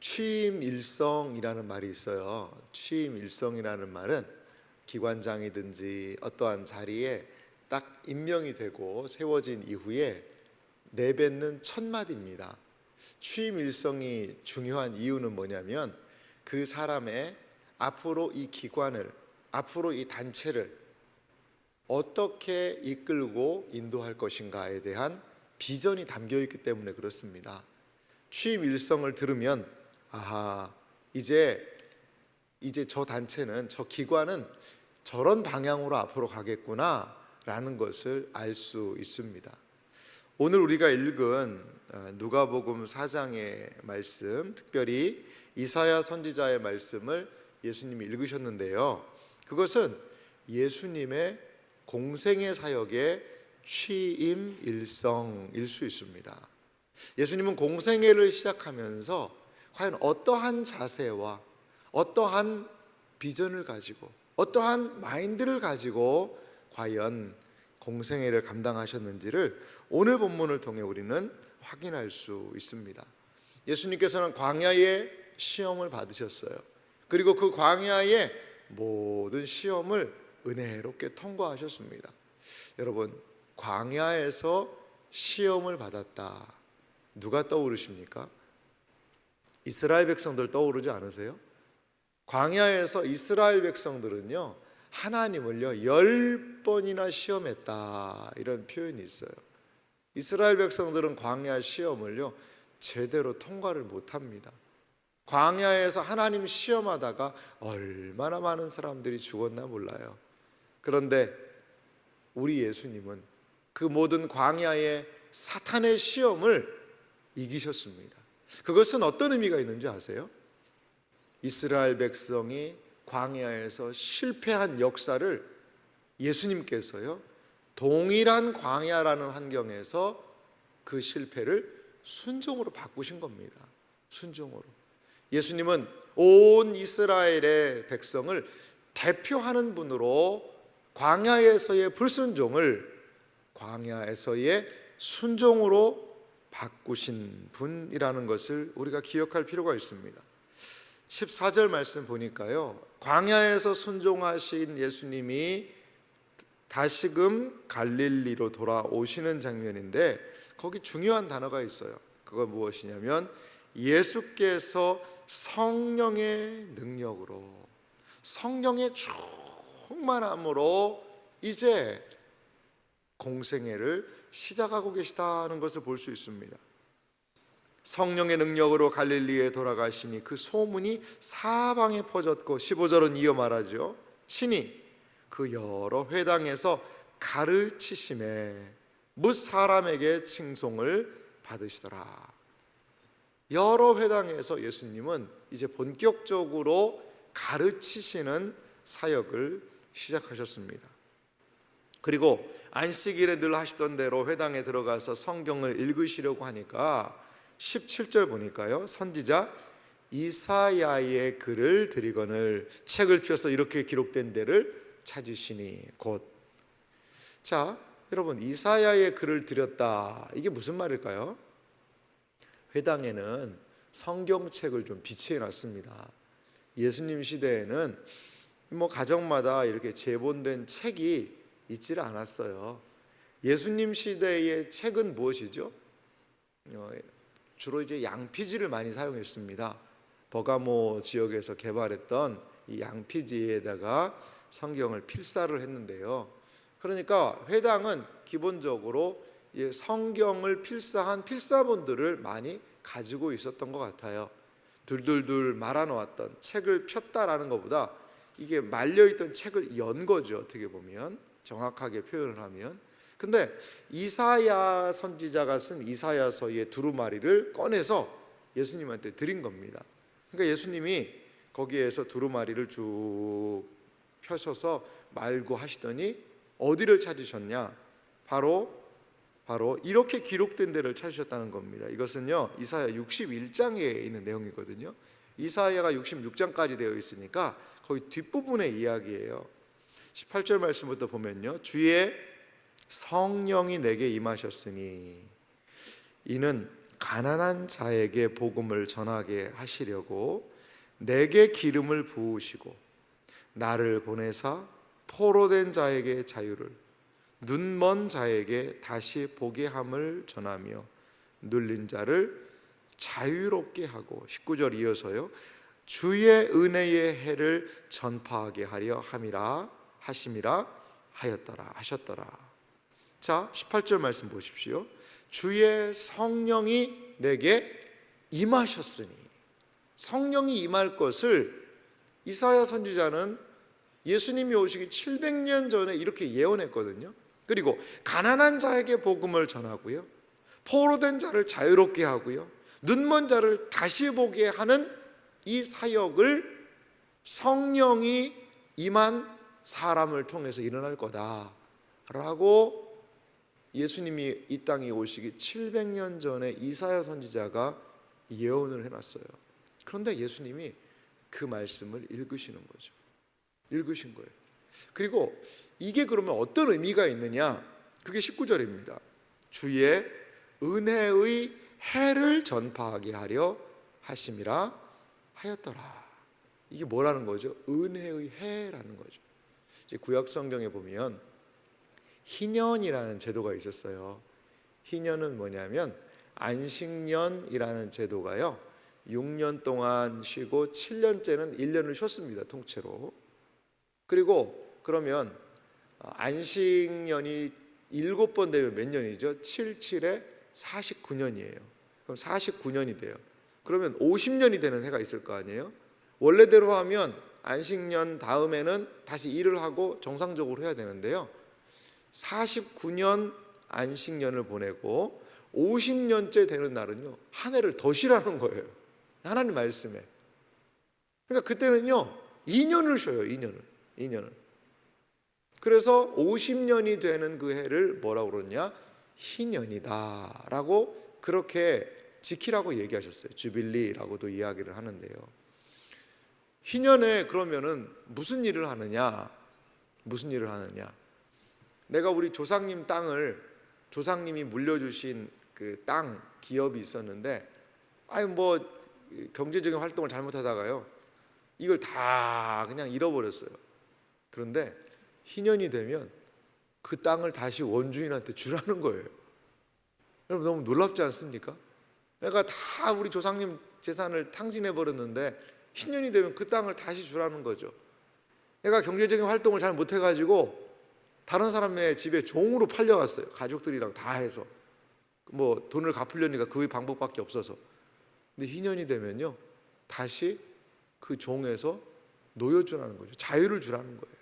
취임일성이라는 말이 있어요. 취임일성이라는 말은 기관장이든지 어떠한 자리에 딱 임명이 되고 세워진 이후에 내뱉는 첫 마디입니다. 취임일성이 중요한 이유는 뭐냐면 그 사람의 앞으로 이 기관을, 앞으로 이 단체를 어떻게 이끌고 인도할 것인가에 대한 비전이 담겨 있기 때문에 그렇습니다. 취임 일성을 들으면 아하, 이제 저 단체는, 저 기관은 저런 방향으로 앞으로 가겠구나 라는 것을 알 수 있습니다. 오늘 우리가 읽은 누가복음 4장의 말씀, 특별히 이사야 선지자의 말씀을 예수님이 읽으셨는데요, 그것은 예수님의 공생의 사역의 취임 일성일 수 있습니다. 예수님은 공생애를 시작하면서 과연 어떠한 자세와 어떠한 비전을 가지고 어떠한 마인드를 가지고 과연 공생애를 감당하셨는지를 오늘 본문을 통해 우리는 확인할 수 있습니다. 예수님께서는 광야의 시험을 받으셨어요. 그리고 그 광야의 모든 시험을 은혜롭게 통과하셨습니다. 여러분, 광야에서 시험을 받았다, 누가 떠오르십니까? 이스라엘 백성들 떠오르지 않으세요? 광야에서 이스라엘 백성들은요, 하나님을요 10번이나 시험했다, 이런 표현이 있어요. 이스라엘 백성들은 광야 시험을요 제대로 통과를 못합니다. 광야에서 하나님 시험하다가 얼마나 많은 사람들이 죽었나 몰라요. 그런데 우리 예수님은 그 모든 광야의 사탄의 시험을 이기셨습니다. 그것은 어떤 의미가 있는지 아세요? 이스라엘 백성이 광야에서 실패한 역사를 예수님께서요 동일한 광야라는 환경에서 그 실패를 순종으로 바꾸신 겁니다. 순종으로. 예수님은 온 이스라엘의 백성을 대표하는 분으로 광야에서의 불순종을 광야에서의 순종으로 바꾸신 분이라는 것을 우리가 기억할 필요가 있습니다. 14절 말씀 보니까요, 광야에서 순종하신 예수님이 다시금 갈릴리로 돌아오시는 장면인데 거기 중요한 단어가 있어요. 그건 무엇이냐면 예수께서 성령의 능력으로, 성령의 충만함으로 이제 공생애를 시작하고 계시다는 것을 볼 수 있습니다. 성령의 능력으로 갈릴리에 돌아가시니 그 소문이 사방에 퍼졌고, 15절은 이어 말하죠. 친히 그 여러 회당에서 가르치심에 뭇 사람에게 칭송을 받으시더라. 여러 회당에서 예수님은 이제 본격적으로 가르치시는 사역을 시작하셨습니다. 그리고 안식일에 늘 하시던 대로 회당에 들어가서 성경을 읽으시려고 하니까 17절 보니까요, 선지자 이사야의 글을 드리거늘 책을 펴서 이렇게 기록된 데를 찾으시니 곧. 자, 여러분, 이사야의 글을 드렸다, 이게 무슨 말일까요? 회당에는 성경책을 좀 비치해 놨습니다. 예수님 시대에는 가정마다 이렇게 제본된 책이 있지를 않았어요. 예수님 시대의 책은 무엇이죠? 주로 이제 양피지를 많이 사용했습니다. 버가모 지역에서 개발했던 이 양피지에다가 성경을 필사를 했는데요. 그러니까 회당은 기본적으로 성경을 필사한 필사본들을 많이 가지고 있었던 것 같아요. 둘둘둘 말아놓았던, 책을 폈다라는 것보다 이게 말려있던 책을 연 거죠, 어떻게 보면, 정확하게 표현을 하면. 근데 이사야 선지자가 쓴 이사야서의 두루마리를 꺼내서 예수님한테 드린 겁니다. 그러니까 예수님이 거기에서 두루마리를 쭉 펴셔서 말고 하시더니 어디를 찾으셨냐? 바로 이렇게 기록된 데를 찾으셨다는 겁니다. 이것은요 이사야 61장에 있는 내용이거든요. 이사야가 66장까지 되어 있으니까 거의 뒷부분의 이야기예요. 18절 말씀부터 보면요, 주의 성령이 내게 임하셨으니 이는 가난한 자에게 복음을 전하게 하시려고 내게 기름을 부으시고 나를 보내사 포로된 자에게 자유를, 눈먼 자에게 다시 보게 함을 전하며 눌린 자를 자유롭게 하고, 19절 이어서요, 주의 은혜의 해를 전파하게 하려 함이라 하심이라 하셨더라. 자, 18절 말씀 보십시오. 주의 성령이 내게 임하셨으니, 성령이 임할 것을 이사야 선지자는 예수님이 오시기 700년 전에 이렇게 예언했거든요. 그리고 가난한 자에게 복음을 전하고요, 포로된 자를 자유롭게 하고요, 눈먼 자를 다시 보게 하는 이 사역을 성령이 임한 사람을 통해서 일어날 거다라고 예수님이 이 땅에 오시기 700년 전에 이사야 선지자가 예언을 해놨어요. 그런데 예수님이 그 말씀을 읽으시는 거죠. 읽으신 거예요. 그리고 이게 그러면 어떤 의미가 있느냐? 그게 19절입니다. 주의 은혜의 해를 전파하게 하려 하심이라 하였더라. 이게 뭐라는 거죠? 은혜의 해라는 거죠. 이제 구약 성경에 보면 희년이라는 제도가 있었어요. 희년은 뭐냐면 안식년이라는 제도가요, 6년 동안 쉬고 7년째는 1년을 쉬었습니다, 통째로. 그리고 그러면 안식년이 7번 되면 몇 년이죠? 7, 7에 49년이에요. 그럼 49년이 돼요. 그러면 50년이 되는 해가 있을 거 아니에요? 원래대로 하면 안식년 다음에는 다시 일을 하고 정상적으로 해야 되는데요, 49년 안식년을 보내고 50년째 되는 날은요, 한 해를 더 쉬라는 거예요, 하나님 말씀에. 그러니까 그때는요 2년을 쉬어요. 2년을. 그래서 50년이 되는 그 해를 뭐라고 그러냐? 희년이다 라고 그렇게 지키라고 얘기하셨어요. 주빌리라고도 이야기를 하는데요, 희년에 그러면은 무슨 일을 하느냐? 내가 우리 조상님 땅을, 조상님이 물려주신 그 땅 기업이 있었는데, 경제적인 활동을 잘못하다가요 이걸 다 그냥 잃어버렸어요. 그런데 희년이 되면 그 땅을 다시 원주인한테 주라는 거예요. 여러분, 너무 놀랍지 않습니까? 내가 다 우리 조상님 재산을 탕진해 버렸는데 희년이 되면 그 땅을 다시 주라는 거죠. 내가 경제적인 활동을 잘 못해가지고 다른 사람의 집에 종으로 팔려갔어요. 가족들이랑 다 해서 돈을 갚으려니까 그 방법밖에 없어서. 근데 희년이 되면요 다시 그 종에서 놓여주라는 거죠. 자유를 주라는 거예요.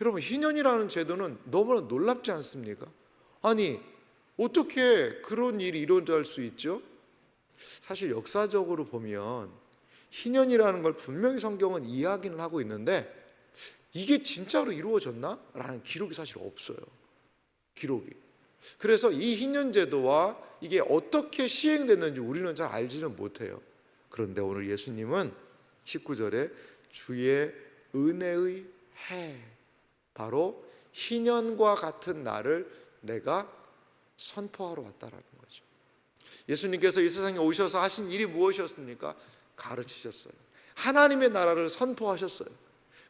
여러분, 희년이라는 제도는 너무나 놀랍지 않습니까? 아니, 어떻게 그런 일이 일어날 수 있죠? 사실 역사적으로 보면 희년이라는 걸 분명히 성경은 이야기는 하고 있는데, 이게 진짜로 이루어졌나? 라는 기록이 사실 없어요. 기록이. 그래서 이 희년 제도와 이게 어떻게 시행됐는지 우리는 잘 알지는 못해요. 그런데 오늘 예수님은 19절에 주의 은혜의 해, 바로 희년과 같은 날을 내가 선포하러 왔다라는 거죠. 예수님께서 이 세상에 오셔서 하신 일이 무엇이었습니까? 가르치셨어요. 하나님의 나라를 선포하셨어요.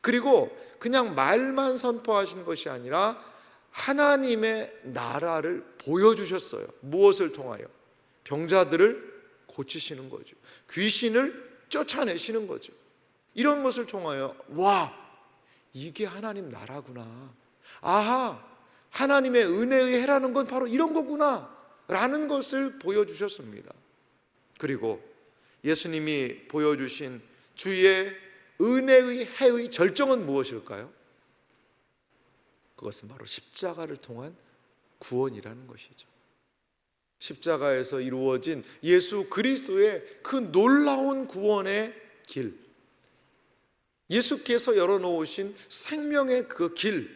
그리고 그냥 말만 선포하시는 것이 아니라 하나님의 나라를 보여주셨어요. 무엇을 통하여? 병자들을 고치시는 거죠. 귀신을 쫓아내시는 거죠. 이런 것을 통하여 와, 이게 하나님 나라구나, 아하, 하나님의 은혜의 해라는 건 바로 이런 거구나 라는 것을 보여주셨습니다. 그리고 예수님이 보여주신 주의 은혜의 해의 절정은 무엇일까요? 그것은 바로 십자가를 통한 구원이라는 것이죠. 십자가에서 이루어진 예수 그리스도의 그 놀라운 구원의 길, 예수께서 열어놓으신 생명의 그 길,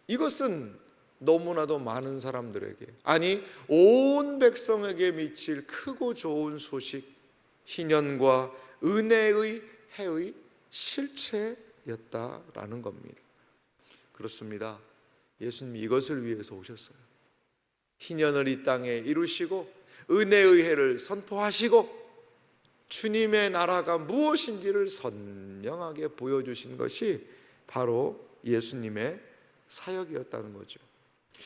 이것은 너무나도 많은 사람들에게, 아니 온 백성에게 미칠 크고 좋은 소식, 희년과 은혜의 해의 실체였다라는 겁니다. 그렇습니다. 예수님이 이것을 위해서 오셨어요. 희년을 이 땅에 이루시고 은혜의 해를 선포하시고 주님의 나라가 무엇인지를 선명하게 보여주신 것이 바로 예수님의 사역이었다는 거죠.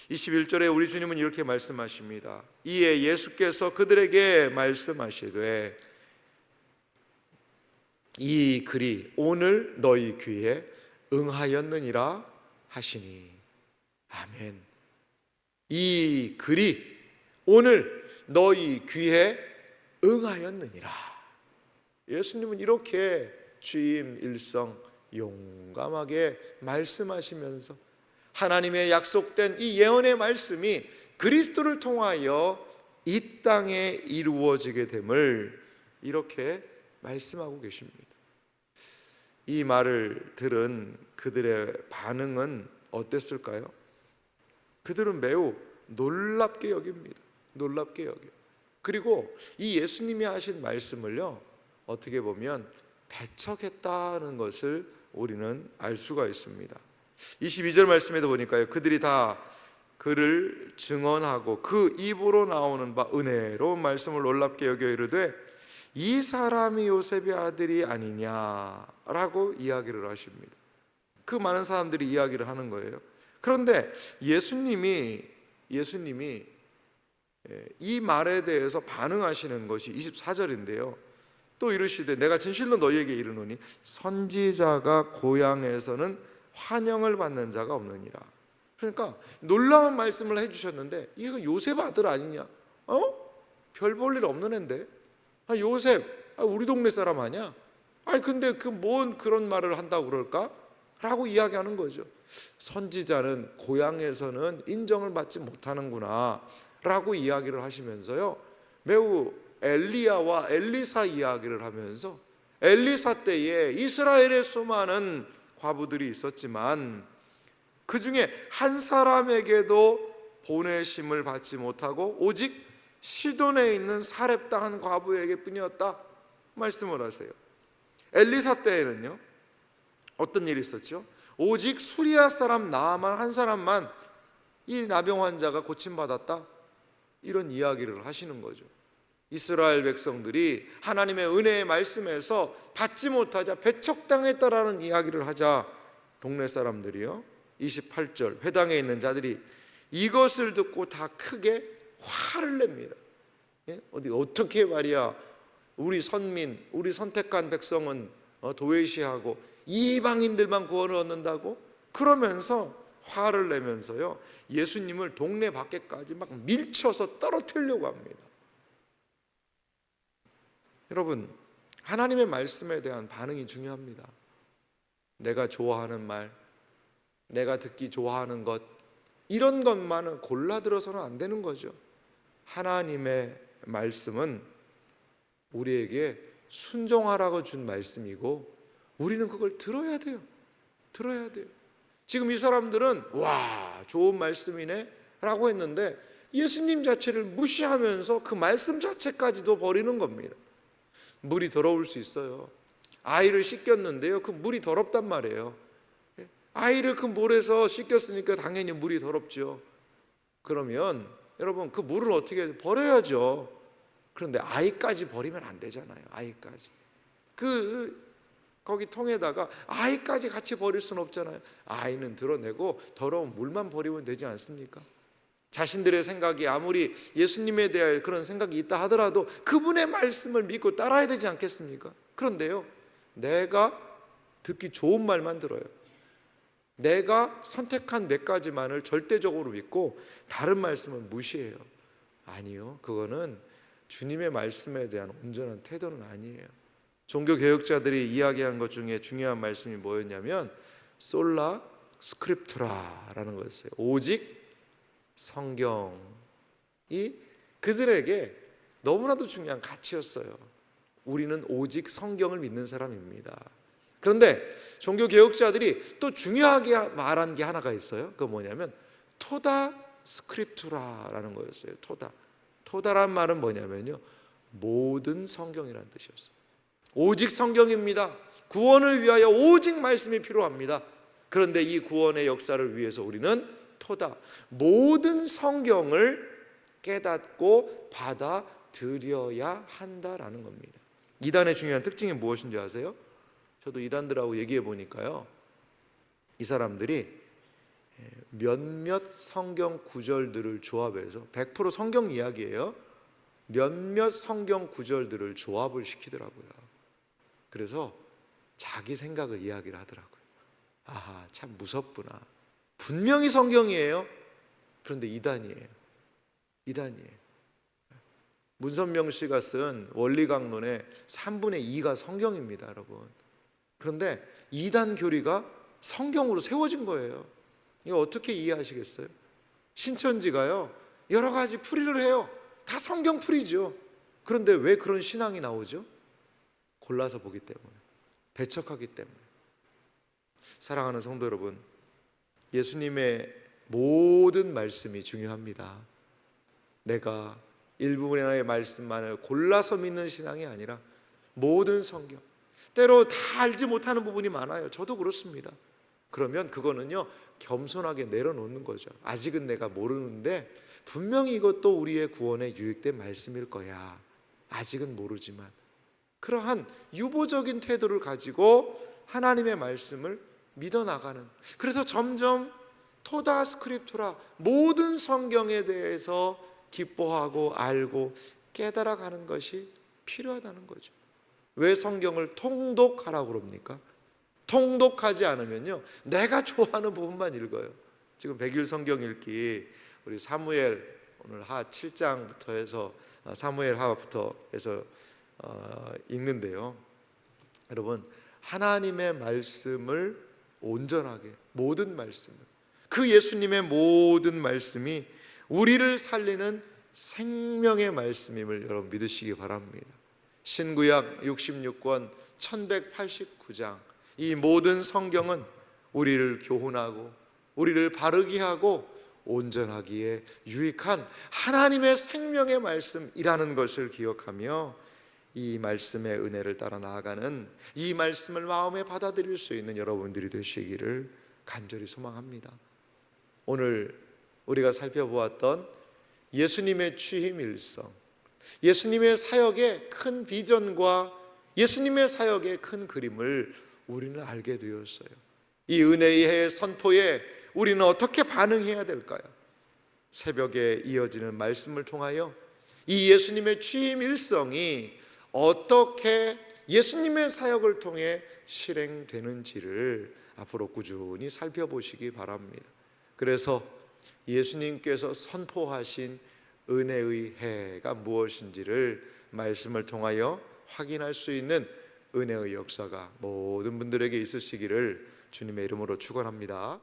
21절에 우리 주님은 이렇게 말씀하십니다. 이에 예수께서 그들에게 말씀하시되 이 글이 오늘 너희 귀에 응하였느니라 하시니. 아멘. 이 글이 오늘 너희 귀에 응하였느니라. 예수님은 이렇게 취임 일성 용감하게 말씀하시면서 하나님의 약속된 이 예언의 말씀이 그리스도를 통하여 이 땅에 이루어지게 됨을 이렇게 말씀하고 계십니다. 이 말을 들은 그들의 반응은 어땠을까요? 그들은 매우 놀랍게 여깁니다. 놀랍게 여겨요. 그리고 이 예수님이 하신 말씀을요, 어떻게 보면 배척했다는 것을 우리는 알 수가 있습니다. 22절 말씀에도 보니까요, 그들이 다 그를 증언하고 그 입으로 나오는 바 은혜로운 말씀을 놀랍게 여겨 이르되 이 사람이 요셉의 아들이 아니냐라고 이야기를 하십니다. 그 많은 사람들이 이야기를 하는 거예요. 그런데 예수님이 이 말에 대해서 반응하시는 것이 24절인데요. 또 이르시되 내가 진실로 너희에게 이르노니 선지자가 고향에서는 환영을 받는 자가 없느니라. 그러니까 놀라운 말씀을 해주셨는데 이거 요셉 아들 아니냐? 별 볼 일 없는 앤데 요셉 우리 동네 사람 아니야? 근데 뭔 그런 말을 한다고 그럴까? 라고 이야기하는 거죠. 선지자는 고향에서는 인정을 받지 못하는구나 라고 이야기를 하시면서요, 매우 엘리야와 엘리사 이야기를 하면서 엘리사 때에 이스라엘의 수많은 과부들이 있었지만 그 중에 한 사람에게도 보내심을 받지 못하고 오직 시돈에 있는 사렙당 한 과부에게 뿐이었다 말씀을 하세요. 엘리사 때에는요, 어떤 일이 있었죠? 오직 수리아 사람 나아만 한 사람만 이 나병 환자가 고침받았다, 이런 이야기를 하시는 거죠. 이스라엘 백성들이 하나님의 은혜의 말씀에서 받지 못하자 배척당했다라는 이야기를 하자 동네 사람들이요, 28절 회당에 있는 자들이 이것을 듣고 다 크게 화를 냅니다. 어떻게 말이야, 우리 선민, 우리 선택한 백성은 도외시하고 이방인들만 구원을 얻는다고? 그러면서 화를 내면서요, 예수님을 동네 밖에까지 막 밀쳐서 떨어뜨리려고 합니다. 여러분, 하나님의 말씀에 대한 반응이 중요합니다. 내가 좋아하는 말, 내가 듣기 좋아하는 것, 이런 것만은 골라들어서는 안 되는 거죠. 하나님의 말씀은 우리에게 순종하라고 준 말씀이고 우리는 그걸 들어야 돼요. 들어야 돼요. 지금 이 사람들은 와, 좋은 말씀이네 라고 했는데 예수님 자체를 무시하면서 그 말씀 자체까지도 버리는 겁니다. 물이 더러울 수 있어요. 아이를 씻겼는데요, 그 물이 더럽단 말이에요. 아이를 그 물에서 씻겼으니까 당연히 물이 더럽죠. 그러면 여러분, 그 물을 어떻게 버려야죠. 그런데 아이까지 버리면 안 되잖아요. 아이까지 거기 통에다가 아이까지 같이 버릴 수는 없잖아요. 아이는 드러내고 더러운 물만 버리면 되지 않습니까? 자신들의 생각이 아무리 예수님에 대한 그런 생각이 있다 하더라도 그분의 말씀을 믿고 따라야 되지 않겠습니까? 그런데요, 내가 듣기 좋은 말만 들어요. 내가 선택한 몇 가지만을 절대적으로 믿고 다른 말씀은 무시해요. 아니요, 그거는 주님의 말씀에 대한 온전한 태도는 아니에요. 종교개혁자들이 이야기한 것 중에 중요한 말씀이 뭐였냐면 솔라 스크립투라라는 거였어요. 오직 성경이 그들에게 너무나도 중요한 가치였어요. 우리는 오직 성경을 믿는 사람입니다. 그런데 종교개혁자들이 또 중요하게 말한 게 하나가 있어요. 그건 뭐냐면 토다 스크립투라라는 거였어요. 토다란 말은 뭐냐면요, 모든 성경이라는 뜻이었어요. 오직 성경입니다. 구원을 위하여 오직 말씀이 필요합니다. 그런데 이 구원의 역사를 위해서 우리는 토다, 모든 성경을 깨닫고 받아들여야 한다라는 겁니다. 이단의 중요한 특징이 무엇인지 아세요? 저도 이단들하고 얘기해 보니까요, 이 사람들이 몇몇 성경 구절들을 조합해서 100% 성경 이야기예요. 몇몇 성경 구절들을 조합을 시키더라고요. 그래서 자기 생각을 이야기를 하더라고요. 아하, 참 무섭구나. 분명히 성경이에요. 그런데 이단이에요. 문선명 씨가 쓴 원리강론의 3분의 2가 성경입니다, 여러분. 그런데 이단 교리가 성경으로 세워진 거예요. 이거 어떻게 이해하시겠어요? 신천지가요, 여러 가지 풀이를 해요. 다 성경 풀이죠. 그런데 왜 그런 신앙이 나오죠? 골라서 보기 때문에, 배척하기 때문에. 사랑하는 성도 여러분, 예수님의 모든 말씀이 중요합니다. 내가 일부분의 말씀만을 골라서 믿는 신앙이 아니라 모든 성경, 때로 다 알지 못하는 부분이 많아요. 저도 그렇습니다. 그러면 그거는요, 겸손하게 내려놓는 거죠. 아직은 내가 모르는데 분명히 이것도 우리의 구원에 유익된 말씀일 거야. 아직은 모르지만. 그러한 유보적인 태도를 가지고 하나님의 말씀을 믿어나가는, 그래서 점점 토다 스크립투라, 모든 성경에 대해서 기뻐하고 알고 깨달아가는 것이 필요하다는 거죠. 왜 성경을 통독하라고 그럽니까? 통독하지 않으면요, 내가 좋아하는 부분만 읽어요. 지금 100일 성경 읽기, 우리 사무엘 오늘 하 7장부터 해서 사무엘 하부터 해서 읽는데요, 여러분, 하나님의 말씀을 온전하게, 모든 말씀을, 그 예수님의 모든 말씀이 우리를 살리는 생명의 말씀임을 여러분 믿으시기 바랍니다. 신구약 66권 1189장, 이 모든 성경은 우리를 교훈하고 우리를 바르게 하고 온전하기에 유익한 하나님의 생명의 말씀이라는 것을 기억하며 이 말씀의 은혜를 따라 나아가는, 이 말씀을 마음에 받아들일 수 있는 여러분들이 되시기를 간절히 소망합니다. 오늘 우리가 살펴보았던 예수님의 취임 일성, 예수님의 사역의 큰 비전과 예수님의 사역의 큰 그림을 우리는 알게 되었어요. 이 은혜의 선포에 우리는 어떻게 반응해야 될까요? 새벽에 이어지는 말씀을 통하여 이 예수님의 취임 일성이 어떻게 예수님의 사역을 통해 실행되는지를 앞으로 꾸준히 살펴보시기 바랍니다. 그래서 예수님께서 선포하신 은혜의 해가 무엇인지를 말씀을 통하여 확인할 수 있는 은혜의 역사가 모든 분들에게 있으시기를 주님의 이름으로 축원합니다.